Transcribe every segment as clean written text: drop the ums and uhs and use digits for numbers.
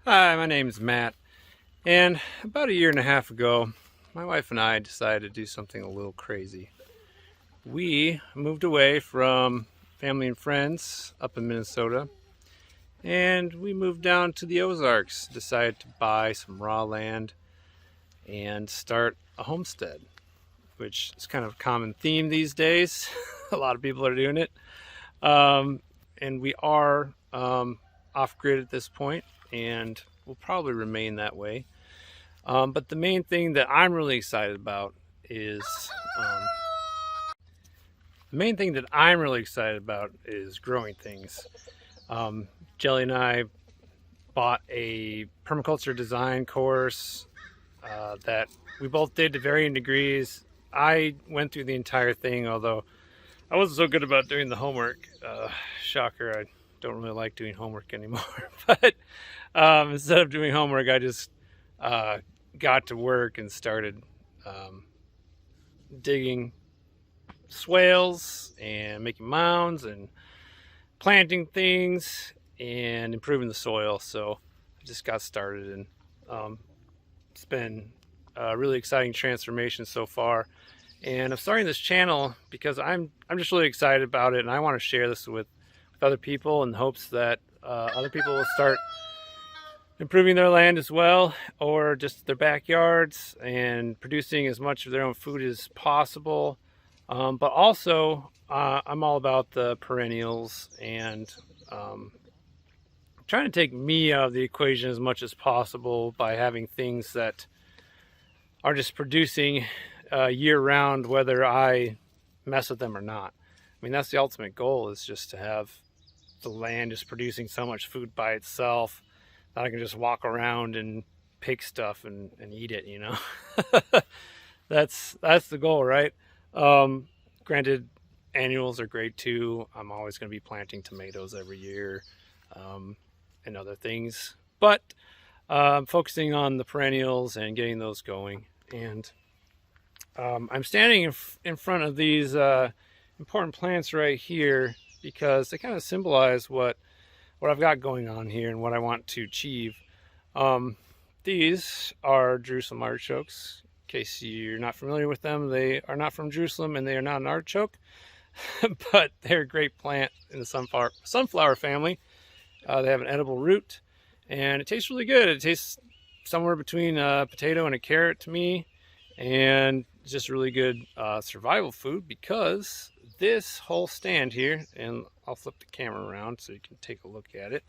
Hi, my name is Matt, and about a year and a half ago, my wife and I decided to do something a little crazy. We moved away from family and friends up in Minnesota, and we moved down to the Ozarks, decided to buy some raw land and start a homestead, which is kind of a common theme these days. A lot of people are doing it. Um, and we are off grid at this point, and will probably remain that way. But the main thing that I'm really excited about is um, the main thing that I'm really excited about is growing things. Jelly and I bought a permaculture design course that we both did to varying degrees. I went through the entire thing, although I wasn't so good about doing the homework. Shocker, I don't really like doing homework anymore. But instead of doing homework, I just got to work and started digging swales and making mounds and planting things and improving the soil. So I just got started, and it's been a really exciting transformation so far. And I'm starting this channel because I'm just really excited about it, and I want to share this with other people in hopes that other people will start improving their land as well, or just their backyards, and producing as much of their own food as possible. But also, I'm all about the perennials and trying to take me out of the equation as much as possible by having things that are just producing year-round, whether I mess with them or not. I mean, that's the ultimate goal, is just to have the land just producing so much food by itself that I can just walk around and pick stuff and eat it, you know. That's the goal, right? Granted, annuals are great too. I'm always going to be planting tomatoes every year and other things, but focusing on the perennials and getting those going. And I'm standing in front of these important plants right here because they kind of symbolize what I've got going on here and what I want to achieve. These are Jerusalem Artichokes. In case you're not familiar with them, they are not from Jerusalem and they are not an artichoke, but they're a great plant in the sunflower family. They have an edible root, and it tastes really good. It tastes somewhere between a potato and a carrot to me, and it's just really good survival food, because this whole stand here, and I'll flip the camera around so you can take a look at it.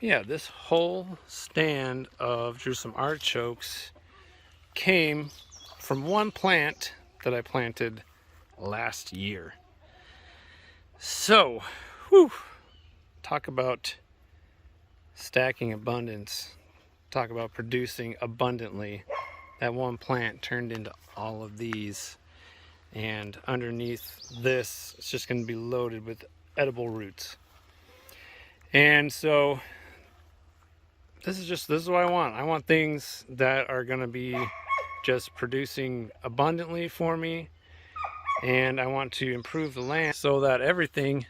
Yeah, this whole stand of Jerusalem artichokes came from one plant that I planted last year. So, whew, talk about stacking abundance. Talk about producing abundantly. That one plant turned into all of these, and underneath this, it's just going to be loaded with edible roots. And so this is what I want. I want things that are going to be just producing abundantly for me, and I want to improve the land so that everything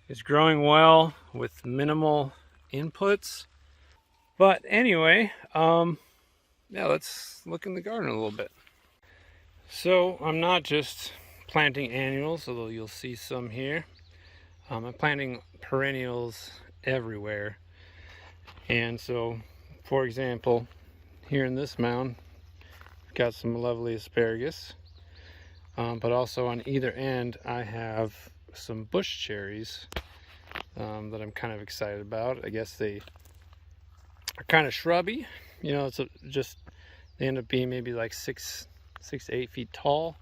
is growing well with minimal inputs. But anyway, yeah, let's look in the garden a little bit. So I'm not just planting annuals, although you'll see some here. I'm planting perennials everywhere. And so, for example, here in this mound, we've got some lovely asparagus. But also on either end, I have some bush cherries that I'm kind of excited about. I guess they are kind of shrubby. You know, they end up being maybe like 6 to 8 feet tall.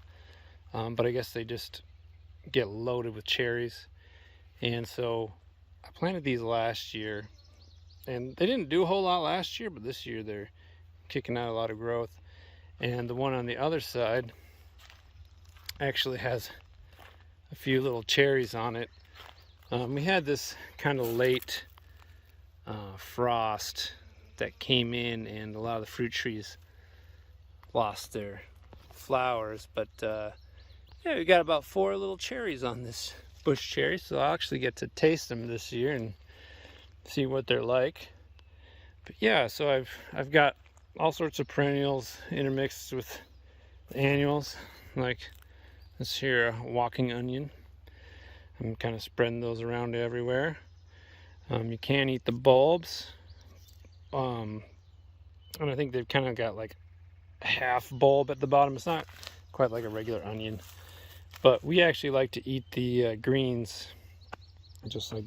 But I guess they just get loaded with cherries. And so I planted these last year, and they didn't do a whole lot last year, but this year they're kicking out a lot of growth. And the one on the other side actually has a few little cherries on it. We had this kind of late frost that came in, and a lot of the fruit trees lost their flowers, but yeah, we got about 4 little cherries on this bush cherry, so I'll actually get to taste them this year and see what they're like. But yeah, so I've got all sorts of perennials intermixed with annuals, like this here walking onion. I'm kind of spreading those around everywhere. You can eat the bulbs, and I think they've kind of got like a half bulb at the bottom. It's not quite like a regular onion, but we actually like to eat the greens, just like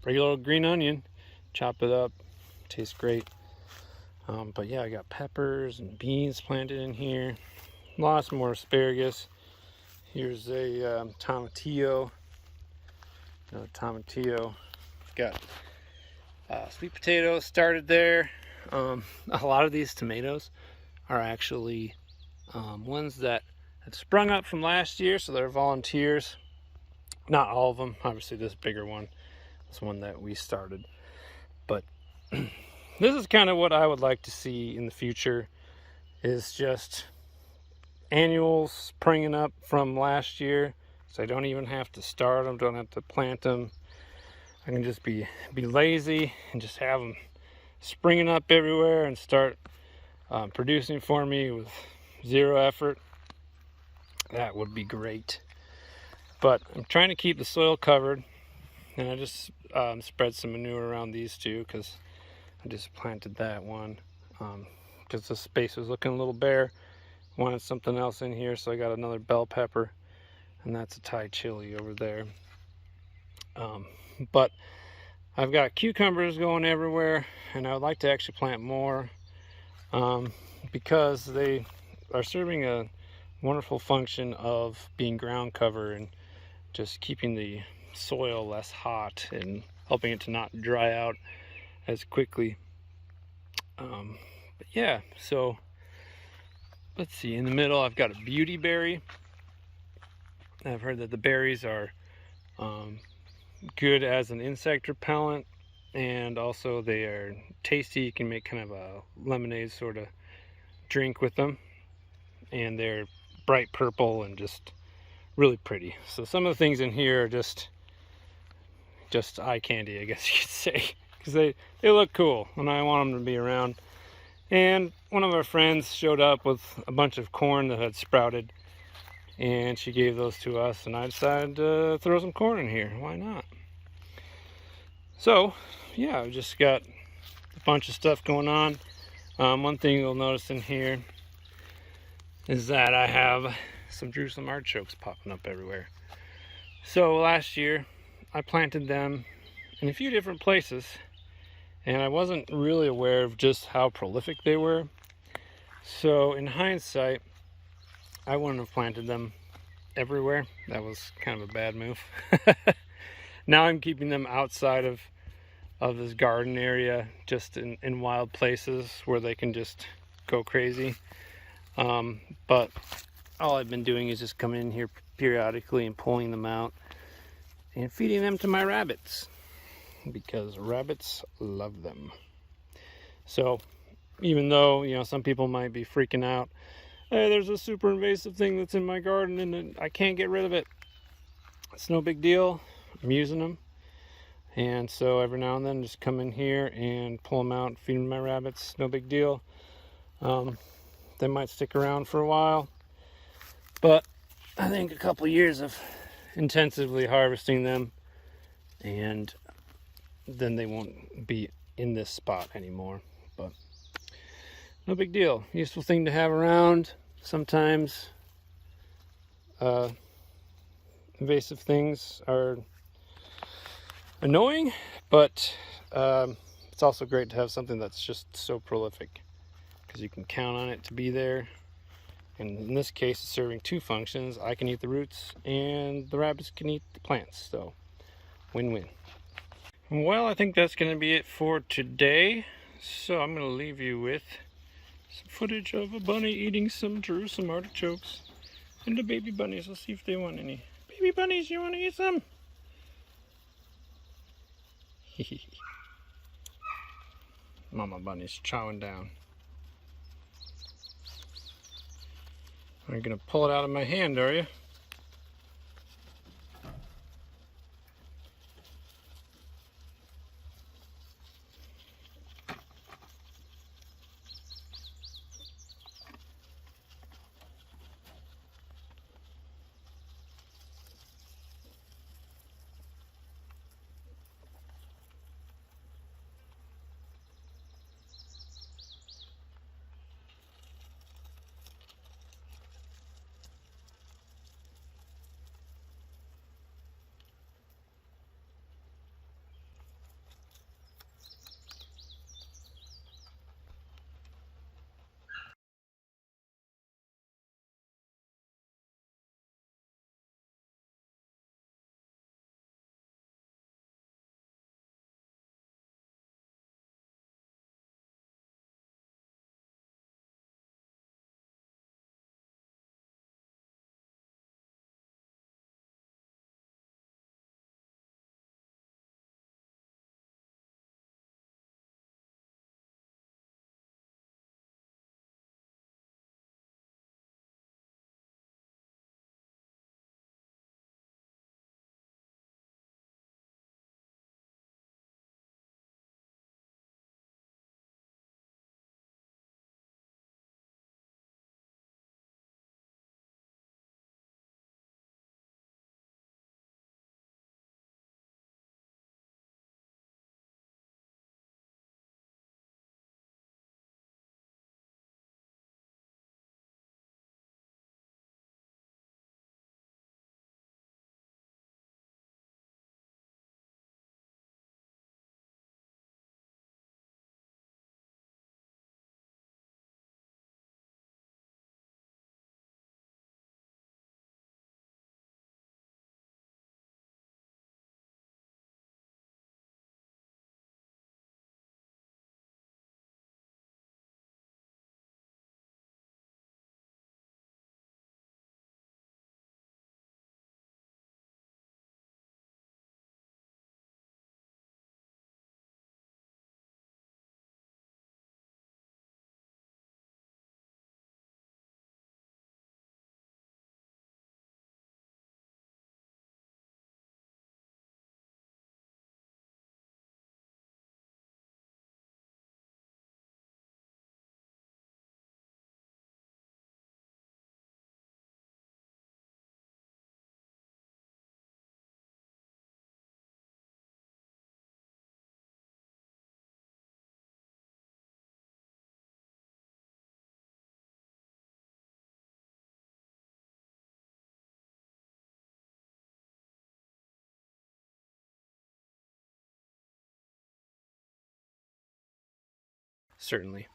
regular old green onion. Chop it up, tastes great. But yeah, I got peppers and beans planted in here. Lots more asparagus. Here's a tomatillo. Another tomatillo. Got sweet potatoes started there. A lot of these tomatoes are actually ones that have sprung up from last year, so they're volunteers. Not all of them. Obviously, this bigger one is one that we started. But this is kind of what I would like to see in the future, is just annuals springing up from last year, so I don't even have to start them, don't have to plant them. I can just be lazy and just have them springing up everywhere and start producing for me with zero effort. That would be great. But I'm trying to keep the soil covered, and I just spread some manure around these two because I just planted that one because the space was looking a little bare. Wanted something else in here, so I got another bell pepper, and that's a Thai chili over there. But I've got cucumbers going everywhere, and I would like to actually plant more because they are serving a wonderful function of being ground cover and just keeping the soil less hot and helping it to not dry out as quickly. But yeah, so let's see, in the middle I've got a beauty berry. I've heard that the berries are good as an insect repellent, and also they are tasty. You can make kind of a lemonade sort of drink with them, and they're bright purple and just really pretty. So some of the things in here are just eye candy, I guess you could say, because they look cool and I want them to be around. And one of our friends showed up with a bunch of corn that had sprouted, and she gave those to us, and I decided to throw some corn in here. Why not? So yeah, I've just got a bunch of stuff going on. One thing you'll notice in here is that I have some Jerusalem artichokes popping up everywhere. So last year I planted them in a few different places, and I wasn't really aware of just how prolific they were. So in hindsight, I wouldn't have planted them everywhere. That was kind of a bad move. Now I'm keeping them outside of this garden area, just in wild places where they can just go crazy. But all I've been doing is just coming in here periodically and pulling them out and feeding them to my rabbits, because rabbits love them. So even though, you know, some people might be freaking out, hey, there's a super invasive thing that's in my garden and I can't get rid of it. It's no big deal. I'm using them. And so every now and then just come in here and pull them out and feed them to my rabbits. No big deal. They might stick around for a while, but I think a couple years of intensively harvesting them, and then they won't be in this spot anymore. But no big deal. Useful thing to have around. Sometimes invasive things are annoying, but it's also great to have something that's just so prolific, because you can count on it to be there. And in this case, it's serving two functions. I can eat the roots and the rabbits can eat the plants. So win-win. Well, I think that's going to be it for today. So I'm going to leave you with some footage of a bunny eating some Jerusalem artichokes and the baby bunnies. Let's see if they want any. Baby bunnies, you want to eat some? Mama bunny's chowing down. Are you gonna pull it out of my hand, are you? certainly.